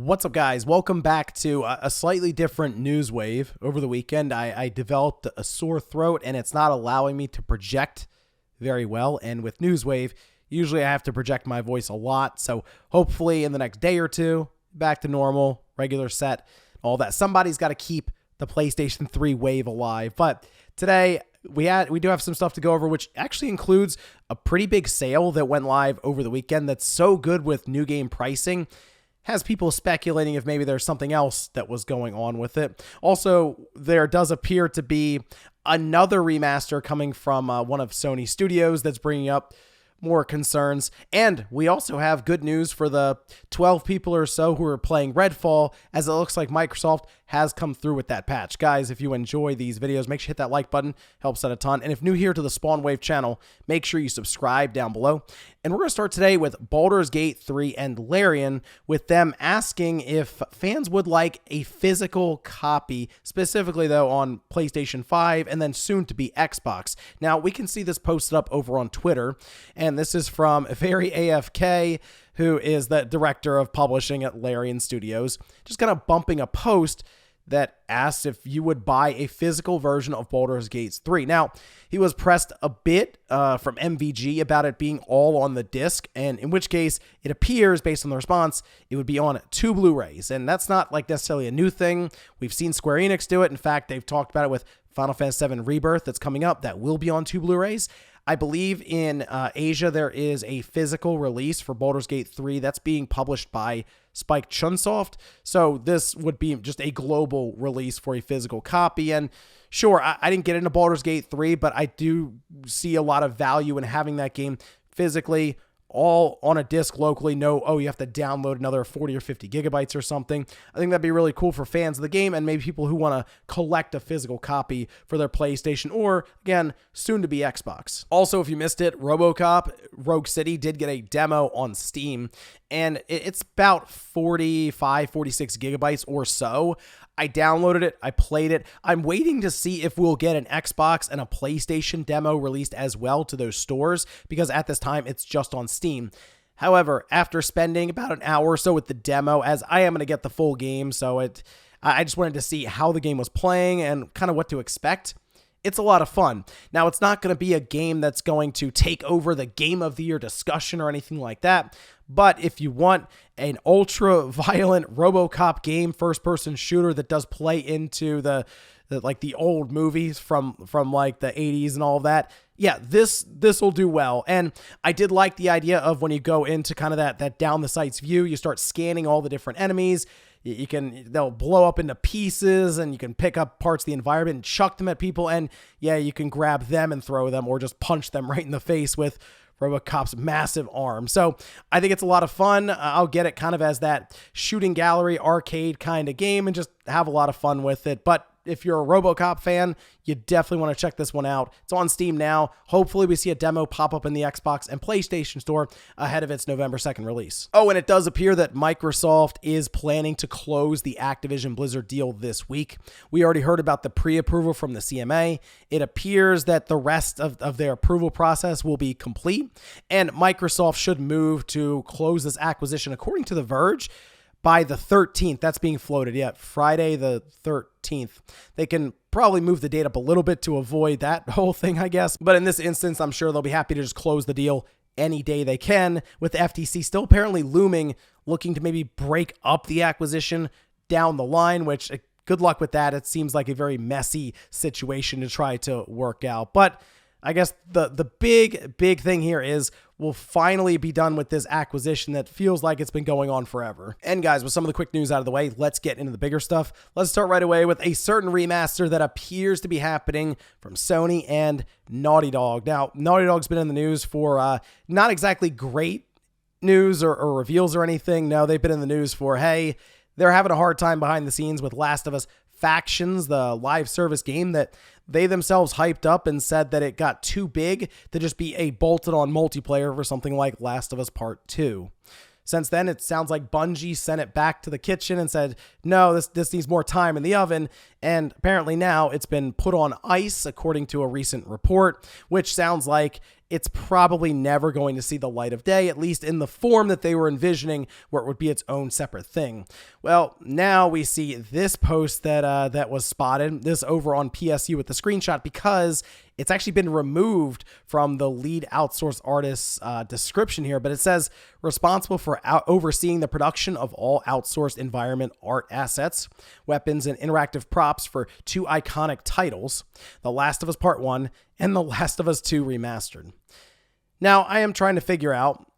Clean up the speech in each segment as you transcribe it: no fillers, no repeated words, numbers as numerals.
What's up, guys? Welcome back to a slightly different news wave. Over the weekend, I developed a sore throat, and it's not allowing me to project very well. And with news wave, usually I have to project my voice a lot. So hopefully in the next day or two, back to normal, regular set, all that. Somebody's got to keep the PlayStation 3 wave alive. But today, we do have some stuff to go over, which actually includes a pretty big sale that went live over the weekend that's so good with new game pricing. Has people speculating if maybe there's something else that was going on with it. Also, there does appear to be another remaster coming from one of Sony's studios that's bringing up more concerns. And we also have good news for the 12 people or so who are playing Redfall, as it looks like Microsoft has come through with that patch. Guys, if you enjoy these videos, make sure you hit that like button. Helps out a ton. And if new here to the Spawn Wave channel, make sure you subscribe down below. And we're going to start today with Baldur's Gate 3 and Larian, with them asking if fans would like a physical copy, specifically though on PlayStation 5 and then soon to be Xbox. Now, we can see this posted up over on Twitter, and this is from Very AFK, who is the director of publishing at Larian Studios, just kind of bumping a post that asked if you would buy a physical version of Baldur's Gate 3. Now, he was pressed a bit from MVG about it being all on the disc, and in which case, it appears, based on the response, it would be on 2 Blu-rays, and that's not like necessarily a new thing. We've seen Square Enix do it. In fact, they've talked about it with Final Fantasy VII Rebirth that's coming up that will be on 2 Blu-rays. I believe in Asia, there is a physical release for Baldur's Gate 3 that's being published by Spike Chunsoft. So this would be just a global release for a physical copy. And sure, I didn't get into Baldur's Gate 3, but I do see a lot of value in having that game physically, all on a disc locally. No, oh, you have to download another 40 or 50 gigabytes or something. I think that'd be really cool for fans of the game and maybe people who want to collect a physical copy for their PlayStation or, again, soon to be Xbox. Also, if you missed it, Robocop Rogue City did get a demo on Steam, and it's about 45, 46 gigabytes or so. I downloaded it. I played it. I'm waiting to see if we'll get an Xbox and a PlayStation demo released as well to those stores, because at this time it's just on Steam. However, after spending about an hour or so with the demo, as I am going to get the full game, so I just wanted to see how the game was playing and kind of what to expect. It's a lot of fun. Now, it's not going to be a game that's going to take over the Game of the Year discussion or anything like that. But if you want an ultra-violent Robocop game, first-person shooter that does play into the old movies from like the 80s and all of that, yeah, this will do well. And I did like the idea of when you go into kind of that down the sights view, you start scanning all the different enemies. They'll blow up into pieces, and you can pick up parts of the environment and chuck them at people. And yeah, you can grab them and throw them or just punch them right in the face with Robocop's massive arm. So I think it's a lot of fun. I'll get it kind of as that shooting gallery arcade kind of game and just have a lot of fun with it. But if you're a Robocop fan, you definitely want to check this one out. It's on Steam now. Hopefully we see a demo pop up in the Xbox and PlayStation Store ahead of its November 2nd release. Oh, and it does appear that Microsoft is planning to close the Activision Blizzard deal this week. We already heard about the pre-approval from the CMA. It appears that the rest of their approval process will be complete, and Microsoft should move to close this acquisition, according to The Verge, by the 13th. That's being floated yet. Friday the 13th. They can probably move the date up a little bit to avoid that whole thing, I guess. But in this instance, I'm sure they'll be happy to just close the deal any day they can, with the FTC still apparently looming, looking to maybe break up the acquisition down the line, which good luck with that. It seems like a very messy situation to try to work out. But I guess the big thing here is we'll finally be done with this acquisition that feels like it's been going on forever. And guys, with some of the quick news out of the way, let's get into the bigger stuff. Let's start right away with a certain remaster that appears to be happening from Sony and Naughty Dog. Now, Naughty Dog's been in the news for not exactly great news or reveals or anything. No, they've been in the news for, hey, they're having a hard time behind the scenes with Last of Us Factions, the live service game that they themselves hyped up and said that it got too big to just be a bolted on multiplayer for something like Last of Us Part 2. Since then, it sounds like Bungie sent it back to the kitchen and said, no, this needs more time in the oven. And apparently now it's been put on ice, according to a recent report, which sounds like it's probably never going to see the light of day, at least in the form that they were envisioning, where it would be its own separate thing. Well, now we see this post that was spotted, this over on PSU with the screenshot, because it's actually been removed from the lead outsourced artist's description here, but it says responsible for overseeing the production of all outsourced environment art assets, weapons, and interactive props for two iconic titles, The Last of Us Part 1 and The Last of Us 2 Remastered. Now, I am trying to figure out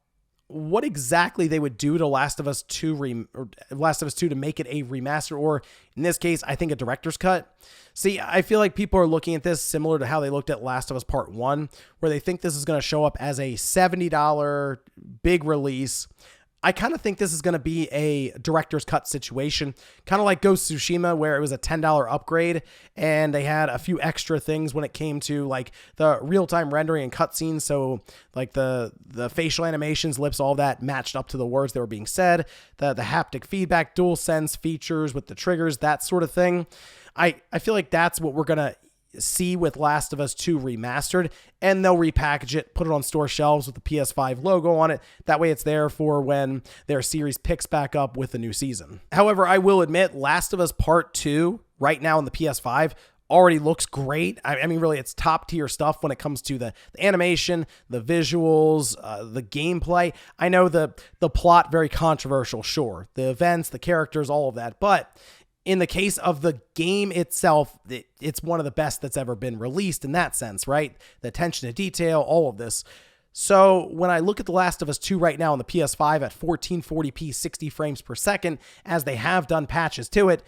what exactly they would do to Last of Us 2 to make it a remaster, or in this case, I think a director's cut. See, I feel like people are looking at this similar to how they looked at Last of Us Part 1, where they think this is going to show up as a $70 big release. I kind of think this is going to be a director's cut situation, kind of like Ghost of Tsushima, where it was a $10 upgrade and they had a few extra things when it came to like the real-time rendering and cutscenes. So like the facial animations, lips, all that matched up to the words that were being said, the haptic feedback, DualSense features with the triggers, that sort of thing. I feel like that's what we're going to see with Last of Us 2 Remastered, and they'll repackage it, put it on store shelves with the PS5 logo on it. That way it's there for when their series picks back up with the new season. However, I will admit, Last of Us Part 2 right now on the PS5 already looks great. I mean, really, it's top tier stuff when it comes to the animation, the visuals, the gameplay. I know the plot, very controversial, sure. The events, the characters, all of that, but in the case of the game itself, it's one of the best that's ever been released in that sense, right? The attention to detail, all of this. So when I look at The Last of Us 2 right now on the PS5 at 1440p, 60 frames per second, as they have done patches to it,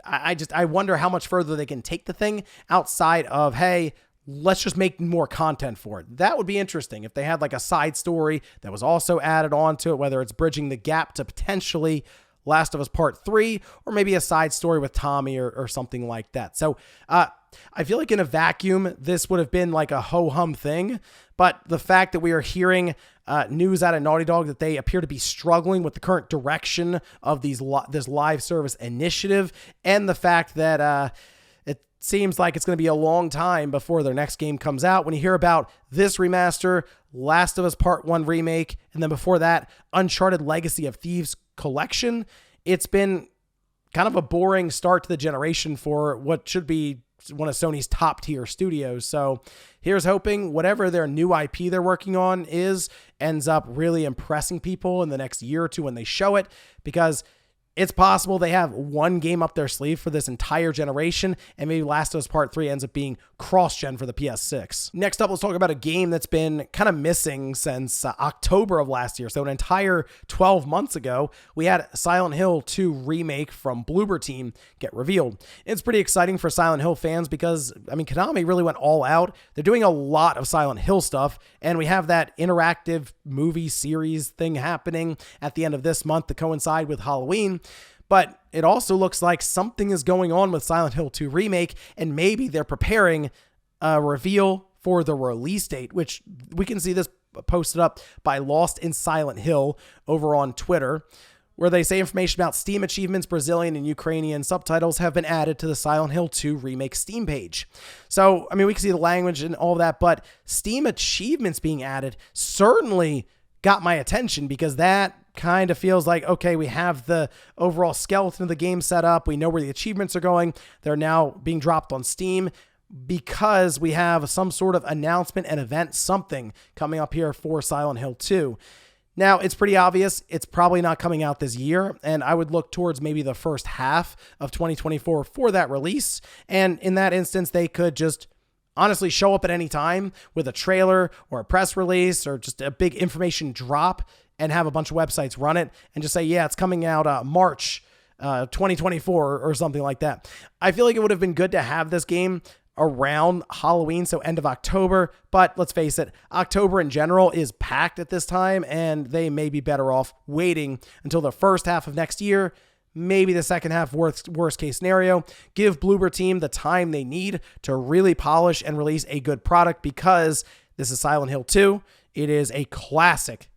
I wonder how much further they can take the thing outside of, hey, let's just make more content for it. That would be interesting if they had like a side story that was also added on to it, whether it's bridging the gap to potentially Last of Us Part 3, or maybe a side story with Tommy or something like that. So I feel like in a vacuum, this would have been like a ho-hum thing, but the fact that we are hearing news out of Naughty Dog that they appear to be struggling with the current direction of this live service initiative, and the fact that it seems like it's going to be a long time before their next game comes out. When you hear about this remaster, Last of Us Part 1 remake, and then before that, Uncharted Legacy of Thieves collection, it's been kind of a boring start to the generation for what should be one of Sony's top tier studios. So here's hoping whatever their new IP they're working on ends up really impressing people in the next year or two when they show it, because it's possible they have one game up their sleeve for this entire generation, and maybe Last of Us Part 3 ends up being cross-gen for the PS6. Next up, let's talk about a game that's been kind of missing since October of last year. So an entire 12 months ago, we had Silent Hill 2 Remake from Bloober Team get revealed. It's pretty exciting for Silent Hill fans because, I mean, Konami really went all out. They're doing a lot of Silent Hill stuff, and we have that interactive movie series thing happening at the end of this month to coincide with Halloween. But it also looks like something is going on with Silent Hill 2 Remake, and maybe they're preparing a reveal for the release date, which we can see this posted up by Lost in Silent Hill over on Twitter, where they say information about Steam achievements, Brazilian and Ukrainian subtitles have been added to the Silent Hill 2 Remake Steam page. So, I mean, we can see the language and all that, but Steam achievements being added certainly got my attention, because that kind of feels like, okay, we have the overall skeleton of the game set up. We know where the achievements are going. They're now being dropped on Steam because we have some sort of announcement, an event, something coming up here for Silent Hill 2. Now, it's pretty obvious it's probably not coming out this year, and I would look towards maybe the first half of 2024 for that release. And in that instance, they could just honestly show up at any time with a trailer or a press release or just a big information drop and have a bunch of websites run it and just say, yeah, it's coming out March 2024 or something like that. I feel like it would have been good to have this game around Halloween, so end of October, but let's face it, October in general is packed at this time, and they may be better off waiting until the first half of next year, maybe the second half, worst case scenario. Give Bloober Team the time they need to really polish and release a good product, because this is Silent Hill 2. It is a classic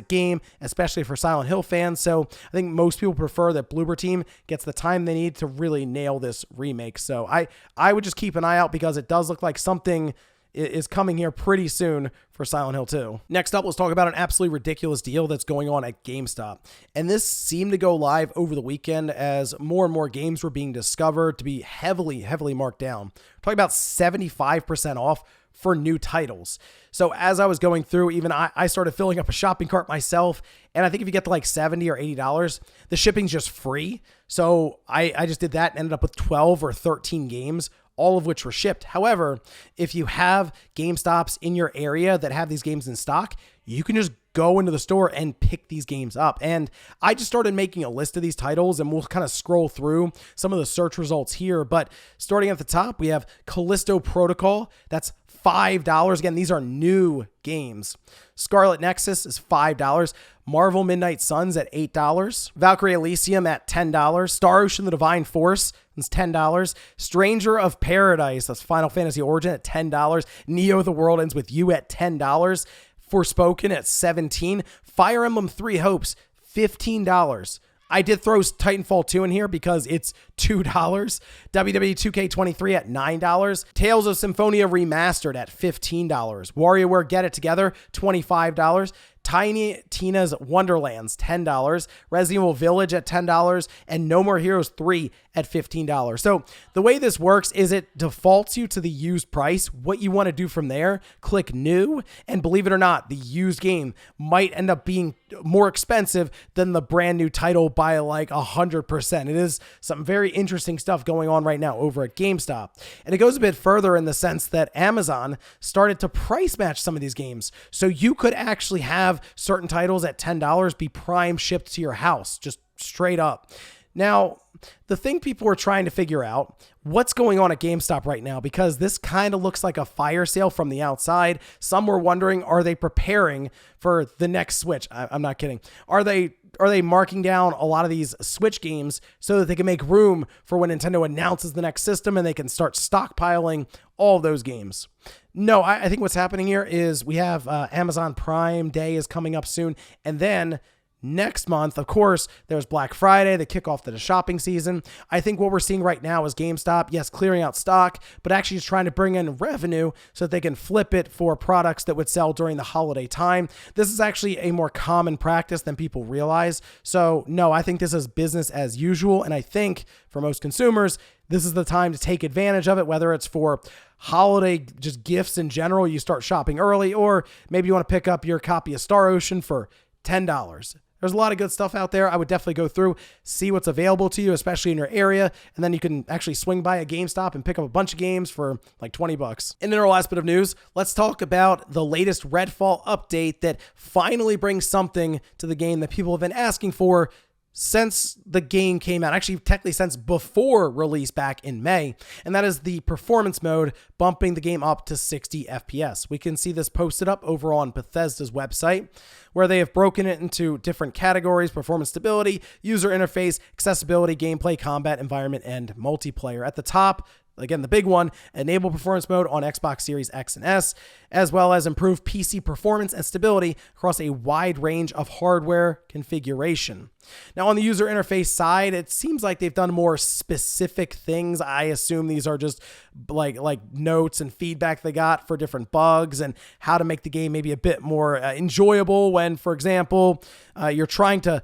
game, especially for Silent Hill fans. So I think most people prefer that Bloober Team gets the time they need to really nail this remake. So I would just keep an eye out, because it does look like something is coming here pretty soon for Silent Hill 2. Next up, let's talk about an absolutely ridiculous deal that's going on at GameStop. And this seemed to go live over the weekend as more and more games were being discovered to be heavily marked down. We're talking about 75% off for new titles. So as I was going through, even I started filling up a shopping cart myself. And I think if you get to like $70 or $80, the shipping's just free. So I just did that and ended up with 12 or 13 games, all of which were shipped. However, if you have GameStops in your area that have these games in stock, you can just go into the store and pick these games up. And I just started making a list of these titles, and we'll kind of scroll through some of the search results here. But starting at the top, we have Callisto Protocol. That's $5. Again, these are new games. Scarlet Nexus is $5. Marvel Midnight Suns at $8. Valkyrie Elysium at $10. Star Ocean The Divine Force is $10. Stranger of Paradise, that's Final Fantasy Origin, at $10. Neo The World Ends With You at $10. Forspoken at $17. Fire Emblem Three Hopes, $15. I did throw Titanfall 2 in here because it's $2. WWE 2K23 at $9. Tales of Symphonia Remastered at $15. WarioWare Get It Together, $25. Tiny Tina's Wonderlands, $10. Resident Evil Village at $10. And No More Heroes 3 at $15. So the way this works is it defaults you to the used price. What you want to do from there, click new, and believe it or not, the used game might end up being more expensive than the brand new title by like 100%. It is some very interesting stuff going on right now over at GameStop. And it goes a bit further in the sense that Amazon started to price match some of these games. So you could actually have certain titles at $10 be prime shipped to your house, just straight up. Now, the thing people are trying to figure out, what's going on at GameStop right now, because this kind of looks like a fire sale from the outside. Some were wondering, are they preparing for the next Switch? I'm not kidding. Are they marking down a lot of these Switch games so that they can make room for when Nintendo announces the next system and they can start stockpiling all of those games? No, I think what's happening here is we have Amazon Prime Day is coming up soon. And then next month, of course, there's Black Friday, the kickoff to the shopping season. I think what we're seeing right now is GameStop, yes, clearing out stock, but actually just trying to bring in revenue so that they can flip it for products that would sell during the holiday time. This is actually a more common practice than people realize. So no, I think this is business as usual. And I think for most consumers, this is the time to take advantage of it, whether it's for holiday just gifts in general, you start shopping early, or maybe you want to pick up your copy of Star Ocean for $10. There's a lot of good stuff out there. I would definitely go through, see what's available to you, especially in your area, and then you can actually swing by a GameStop and pick up a bunch of games for like $20. And in our last bit of news, let's talk about the latest Redfall update that finally brings something to the game that people have been asking for since the game came out, actually technically since before release back in May, and that is the performance mode, bumping the game up to 60 FPS. We can see this posted up over on Bethesda's website, where they have broken it into different categories: performance, stability, user interface, accessibility, gameplay, combat, environment, and multiplayer. At the top, again, the big one, enable performance mode on Xbox Series X and S, as well as improve PC performance and stability across a wide range of hardware configuration. Now, on the user interface side, it seems like they've done more specific things. I assume these are just like notes and feedback they got for different bugs and how to make the game maybe a bit more enjoyable when, for example, you're trying to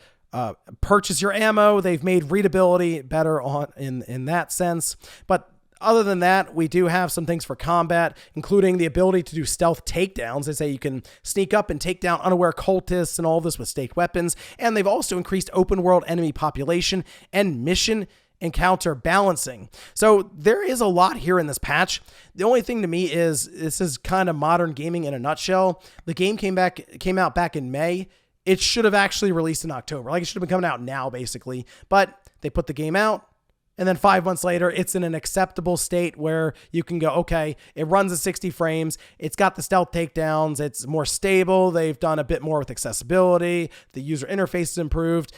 purchase your ammo. They've made readability better in that sense. But other than that, we do have some things for combat, including the ability to do stealth takedowns. They say you can sneak up and take down unaware cultists and all this with staked weapons. And they've also increased open world enemy population and mission encounter balancing. So there is a lot here in this patch. The only thing to me is this is kind of modern gaming in a nutshell. The game came out back in May. It should have actually released in October. Like, it should have been coming out now, basically. But they put the game out, and then 5 months later, it's in an acceptable state where you can go, okay, it runs at 60 frames. It's got the stealth takedowns. It's more stable. They've done a bit more with accessibility. The user interface is improved.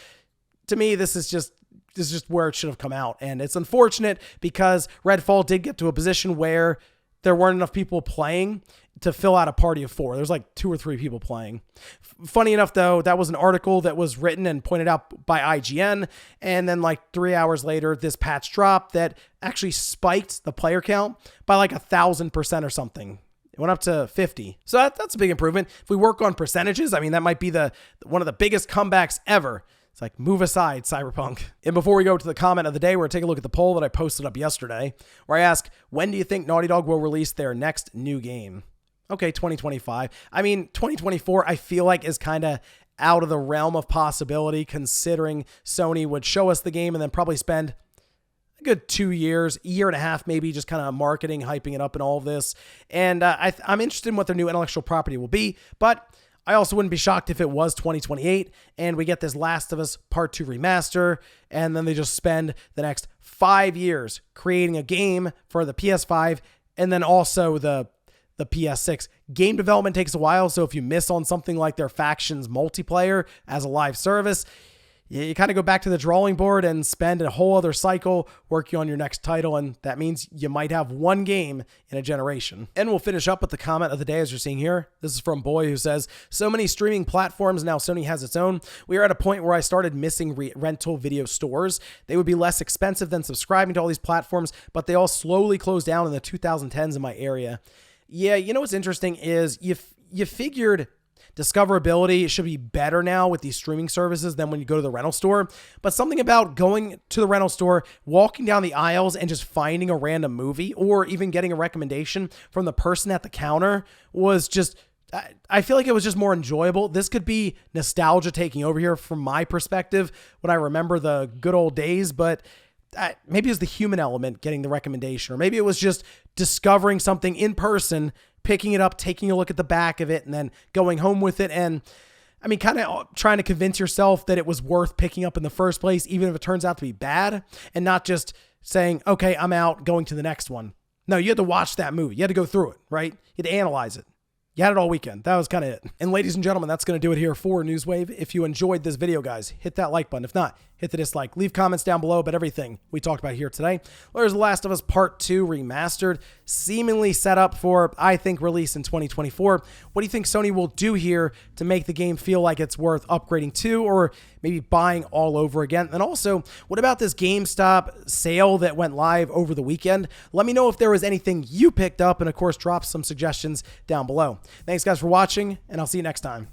To me, this is just where it should have come out. And it's unfortunate because Redfall did get to a position where there weren't enough people playing to fill out a party of 4. There's like 2 or 3 people playing. Funny enough, though, that was an article that was written and pointed out by IGN. And then like 3 hours later, this patch dropped that actually spiked the player count by like 1,000% or something. It went up to 50. So that's a big improvement. If we work on percentages, I mean, that might be one of the biggest comebacks ever. It's like, move aside, Cyberpunk. And before we go to the comment of the day, we're going to take a look at the poll that I posted up yesterday, where I ask, when do you think Naughty Dog will release their next new game? Okay, 2025. I mean, 2024, I feel like is kind of out of the realm of possibility, considering Sony would show us the game and then probably spend a good 2 years, a year and a half, maybe just kind of marketing, hyping it up and all of this. And I'm interested in what their new intellectual property will be, but I also wouldn't be shocked if it was 2028 and we get this Last of Us Part 2 remaster, and then they just spend the next 5 years creating a game for the PS5 and then also the PS6. Game development takes a while, so if you miss on something like their Factions multiplayer as a live service, you kind of go back to the drawing board and spend a whole other cycle working on your next title, and that means you might have one game in a generation. And we'll finish up with the comment of the day as you're seeing here. This is from Boy, who says, so many streaming platforms, now Sony has its own. We are at a point where I started missing rental video stores. They would be less expensive than subscribing to all these platforms, but they all slowly closed down in the 2010s in my area. Yeah, you know what's interesting is you figured discoverability should be better now with these streaming services than when you go to the rental store. But something about going to the rental store, walking down the aisles and just finding a random movie or even getting a recommendation from the person at the counter was just, I feel like it was just more enjoyable. This could be nostalgia taking over here from my perspective when I remember the good old days, but maybe it was the human element getting the recommendation, or maybe it was just discovering something in person, picking it up, taking a look at the back of it, and then going home with it. And I mean, kind of trying to convince yourself that it was worth picking up in the first place, even if it turns out to be bad, and not just saying, okay, I'm out, going to the next one. No, you had to watch that movie. You had to go through it, right? You had to analyze it. You had it all weekend. That was kind of it. And ladies and gentlemen, that's going to do it here for Newswave. If you enjoyed this video, guys, hit that like button. If not, hit the dislike. Leave comments down below about everything we talked about here today. There's The Last of Us Part 2 Remastered, seemingly set up for, I think, release in 2024. What do you think Sony will do here to make the game feel like it's worth upgrading to, or maybe buying all over again? And also, what about this GameStop sale that went live over the weekend? Let me know if there was anything you picked up, and of course, drop some suggestions down below. Thanks, guys, for watching, and I'll see you next time.